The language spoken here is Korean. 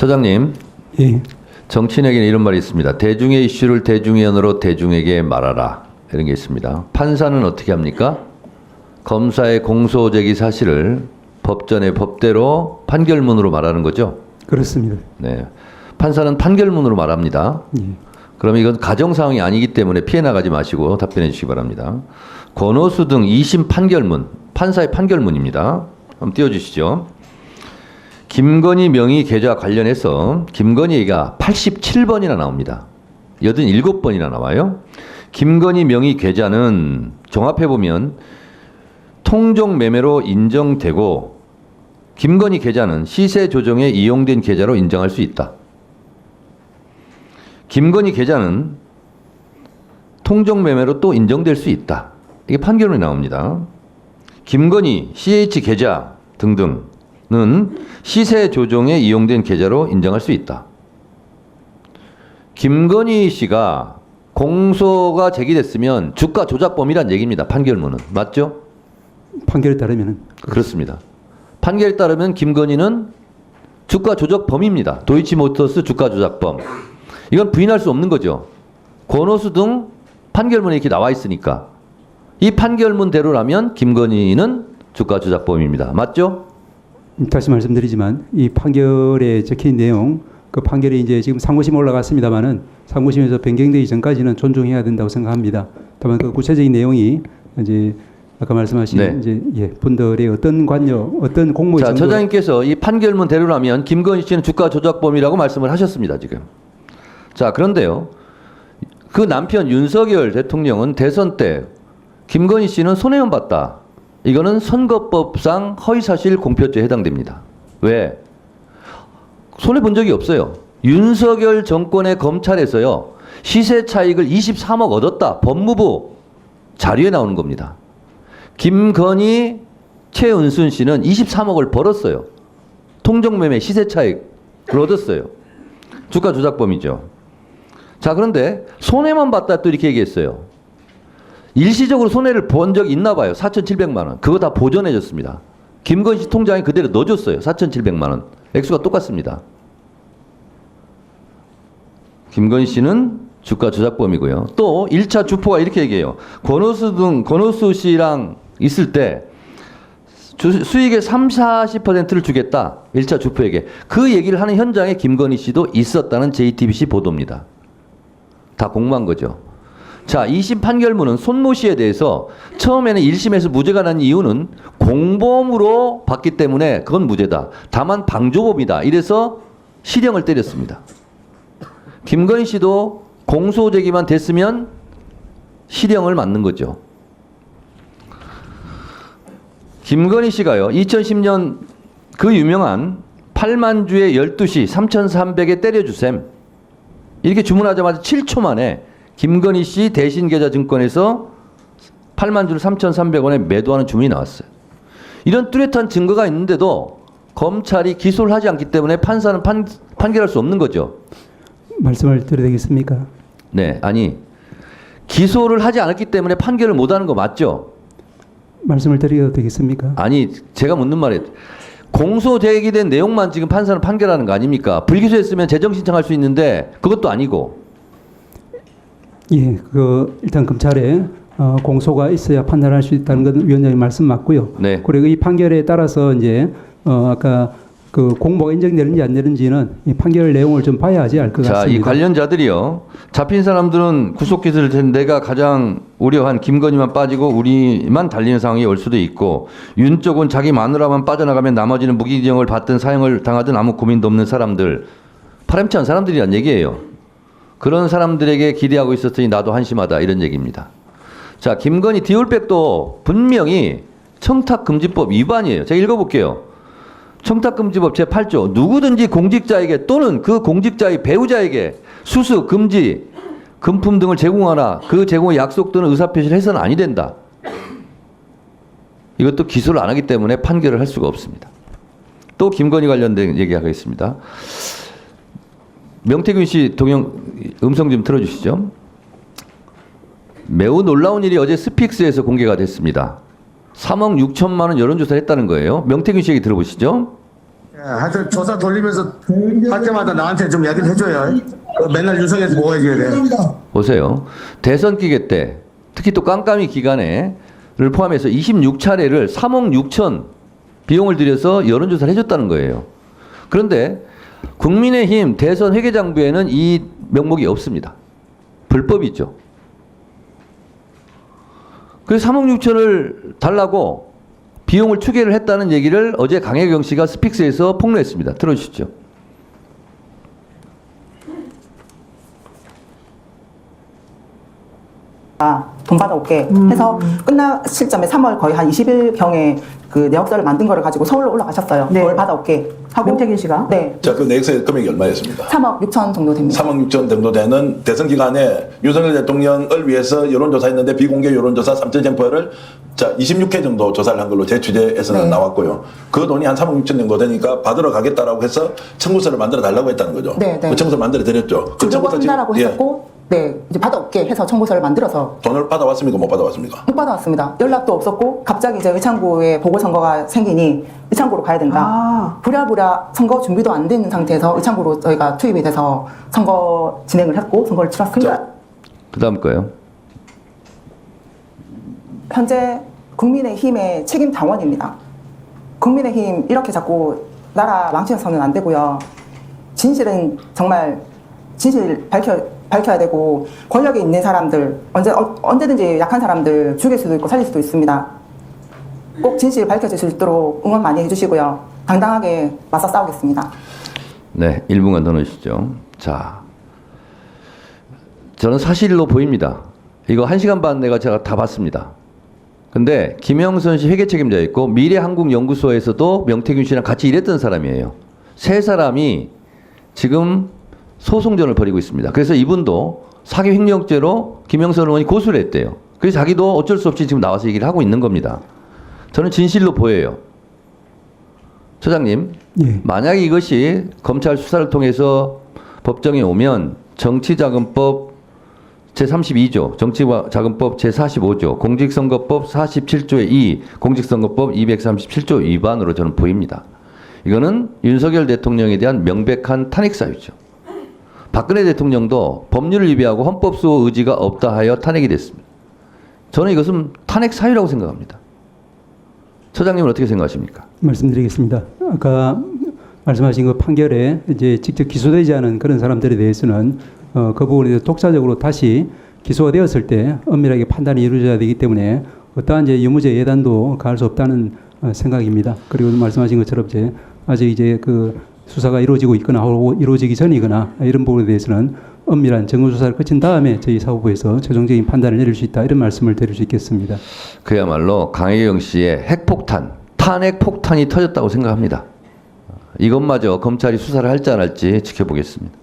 처장님, 예. 정치인에게는 이런 말이 있습니다. 대중의 이슈를 대중의 언어로 대중에게 말하라. 이런 게 있습니다. 판사는 어떻게 합니까? 검사의 공소제기 사실을 법전의 법대로 판결문으로 말하는 거죠? 그렇습니다. 네. 판사는 판결문으로 말합니다. 예. 그러면 이건 가정사항이 아니기 때문에 피해 나가지 마시고 답변해 주시기 바랍니다. 권오수 등 2심 판결문, 판사의 판결문입니다. 한번 띄워주시죠. 김건희 명의 계좌 관련해서 김건희가 87번이나 나옵니다. 87번이나 나와요. 김건희 명의 계좌는 종합해보면 통정매매로 인정되고 김건희 계좌는 시세 조정에 이용된 계좌로 인정할 수 있다. 김건희 계좌는 통정매매로 또 인정될 수 있다. 이게 판결문이 나옵니다. 김건희, CH 계좌 등등은 시세 조정에 이용된 계좌로 인정할 수 있다. 김건희 씨가 공소가 제기됐으면 주가 조작범이란 얘기입니다. 판결문은. 맞죠? 판결에 따르면은 그렇습니다. 판결에 따르면 김건희는 주가 조작범입니다. 도이치모터스 주가 조작범. 이건 부인할 수 없는 거죠. 권오수 등 판결문에 이렇게 나와 있으니까. 이 판결문대로라면 김건희는 주가 조작범입니다. 맞죠? 다시 말씀드리지만 이 판결에 적힌 내용, 그 판결이 이제 지금 상고심 올라갔습니다만은 상고심에서 변경되기 전까지는 존중해야 된다고 생각합니다. 다만 그 구체적인 내용이 이제 아까 말씀하신 네. 이제 분들의 어떤 관여, 어떤 공모의 자, 정도. 처장님께서 이 판결문대로라면 김건희 씨는 주가 조작범이라고 말씀을 하셨습니다. 지금. 자, 그런데요. 그 남편 윤석열 대통령은 대선 때 김건희 씨는 손해만 봤다. 이거는 선거법상 허위사실 공표죄에 해당됩니다. 왜? 손해본 적이 없어요. 윤석열 정권의 검찰에서요. 시세 차익을 23억 얻었다. 법무부 자료에 나오는 겁니다. 김건희, 최은순 씨는 23억을 벌었어요. 통정매매 시세 차익을 얻었어요. 주가 조작범이죠. 자, 그런데 손해만 봤다 또 이렇게 얘기했어요. 일시적으로 손해를 본 적이 있나 봐요. 4,700만 원. 그거 다 보전해 줬습니다. 김건희 씨 통장에 그대로 넣어줬어요. 4,700만 원. 액수가 똑같습니다. 김건희 씨는 주가 조작범이고요. 또 1차 주포가 이렇게 얘기해요. 권오수 씨랑 있을 때 수익의 30~40%를 주겠다. 1차 주포에게. 그 얘기를 하는 현장에 김건희 씨도 있었다는 JTBC 보도입니다. 다 공모한 거죠. 자, 2심 판결문은 손모 씨에 대해서 처음에는 1심에서 무죄가 난 이유는 공범으로 봤기 때문에 그건 무죄다. 다만 방조범이다. 이래서 실형을 때렸습니다. 김건희 씨도 공소 제기만 됐으면 실형을 맞는 거죠. 김건희 씨가요, 2010년 그 유명한 8만 주에 12시 3,300에 때려주셈. 이렇게 주문하자마자 7초 만에 김건희 씨 대신계좌증권에서 8만 주를 3,300원에 매도하는 주문이 나왔어요. 이런 뚜렷한 증거가 있는데도 검찰이 기소를 하지 않기 때문에 판사는 판결할 수 없는 거죠. 말씀을 드려도 되겠습니까? 네, 아니 기소를 하지 않았기 때문에 판결을 못하는 거 맞죠? 말씀을 드려도 되겠습니까? 아니 제가 묻는 말이 공소 제기된 내용만 지금 판사는 판결하는 거 아닙니까? 불기소했으면 재정신청할 수 있는데 그것도 아니고. 예, 일단 검찰에 공소가 있어야 판단할 수 있다는 건 위원장님 말씀 맞고요. 네. 그리고 이 판결에 따라서 이제 아까 그 공모가 인정되는지 안 되는지는 이 판결 내용을 좀 봐야지 알 것 같습니다. 자, 이 관련자들이요. 잡힌 사람들은 구속기소를 텐데 내가 가장 우려한 김건희만 빠지고 우리만 달리는 상황이 올 수도 있고 윤 쪽은 자기 마누라만 빠져나가면 나머지는 무기징역을 받든 사형을 당하든 아무 고민도 없는 사람들. 파렴치한 사람들이란 얘기예요. 그런 사람들에게 기대하고 있었더니 나도 한심하다 이런 얘기입니다. 자, 김건희 디올백도 분명히 청탁금지법 위반이에요. 제가 읽어볼게요. 청탁금지법 제8조 누구든지 공직자에게 또는 그 공직자의 배우자에게 수수, 금지, 금품 등을 제공하나 그 제공의 약속 또는 의사표시를 해서는 아니 된다. 이것도 기소를 안 하기 때문에 판결을 할 수가 없습니다. 또 김건희 관련된 얘기하겠습니다. 명태균 씨 동영 음성 좀 틀어주시죠. 매우 놀라운 일이 어제 스픽스에서 공개가 됐습니다. 3억 6천만 원 여론조사를 했다는 거예요. 명태균 씨 얘기 들어보시죠. 네, 하여튼 조사 돌리면서 할 때마다 나한테 좀 이야기를 해줘요. 맨날 윤석열한테 뭐 해줘야 돼. 보세요. 대선 기간 때 특히 또 깜깜이 기간에를 포함해서 26차례를 3억 6천 비용을 들여서 여론조사를 해줬다는 거예요. 그런데 국민의힘 대선 회계장부에는 이 명목이 없습니다. 불법이죠. 그래서 3억 6천을 달라고 비용을 추계를 했다는 얘기를 어제 강혜경 씨가 스픽스에서 폭로했습니다. 들어주시죠. 돈 받아올게 해서 끝날 시점에 3월 거의 한 20일경에 그 내역서를 만든 거를 가지고 서울로 올라가셨어요. 네. 그걸 받아올게 하고. 명태균 씨가? 네. 자, 그 내역서의 금액이 얼마였습니까? 3억 6천 정도 됩니다. 3억 6천 정도 되는 대선 기간에 윤석열 대통령을 위해서 여론조사했는데 비공개 여론조사 3,000쟁표를 자 26회 정도 조사를 한 걸로 제 취재에서는 네. 나왔고요. 그 돈이 한 3억 6천 정도 되니까 받으러 가겠다라고 해서 청구서를 만들어 달라고 했다는 거죠. 네, 네. 그 청구서 만들어 드렸죠. 그 주려고 한다라고 예, 했었고, 네, 이제 받아올게 해서 청구서를 만들어서 돈을 받아왔습니까? 못 받아왔습니까? 못 받아왔습니다. 연락도 없었고 갑자기 이제 의창구에 보궐선거가 생기니 의창구로 가야 된다. 아. 부랴부랴 선거 준비도 안 된 상태에서 의창구로 저희가 투입이 돼서 선거 진행을 했고 선거를 치렀습니다. 그 다음 거요. 현재 국민의힘의 책임 당원입니다. 국민의힘 이렇게 자꾸 나라 망치서는 안 되고요. 진실은 정말 진실 밝혀야 되고 권력에 있는 사람들 언제든지 약한 사람들 죽일 수도 있고 살릴 수도 있습니다. 꼭 진실 밝혀질 수 있도록 응원 많이 해주시고요. 당당하게 맞서 싸우겠습니다. 네, 1분간 더 넣으시죠. 자, 저는 사실로 보입니다. 이거 1시간 반 내가 제가 다 봤습니다. 근데 김영선 씨 회계 책임자 있고 미래한국연구소에서도 명태균 씨랑 같이 일했던 사람이에요. 세 사람이 지금 소송전을 벌이고 있습니다. 그래서 이분도 사기 횡령죄로 김영선 의원이 고소를 했대요. 그래서 자기도 어쩔 수 없이 지금 나와서 얘기를 하고 있는 겁니다. 저는 진실로 보여요. 처장님, 예. 만약에 이것이 검찰 수사를 통해서 법정에 오면 정치자금법 제32조, 정치자금법 제45조, 공직선거법 47조의 2, 공직선거법 237조 위반으로 저는 보입니다. 이거는 윤석열 대통령에 대한 명백한 탄핵 사유죠. 박근혜 대통령도 법률을 위배하고 헌법 수호 의지가 없다 하여 탄핵이 됐습니다. 저는 이것은 탄핵 사유라고 생각합니다. 처장님은 어떻게 생각하십니까? 말씀드리겠습니다. 아까 말씀하신 그 판결에 이제 직접 기소되지 않은 그런 사람들에 대해서는 그 부분에 대해서 독자적으로 다시 기소가 되었을 때 엄밀하게 판단이 이루어져야 되기 때문에 어떠한 이제 유무죄 예단도 가할 수 없다는 생각입니다. 그리고 말씀하신 것처럼 이제 아직 이제 그 수사가 이루어지고 있거나 혹은 이루어지기 전이거나 이런 부분에 대해서는 엄밀한 정보조사를 거친 다음에 저희 사법부에서 최종적인 판단을 내릴 수 있다 이런 말씀을 드릴 수 있겠습니다. 그야말로 강혜경 씨의 핵폭탄, 탄핵 폭탄이 터졌다고 생각합니다. 이것마저 검찰이 수사를 할지 안 할지 지켜보겠습니다.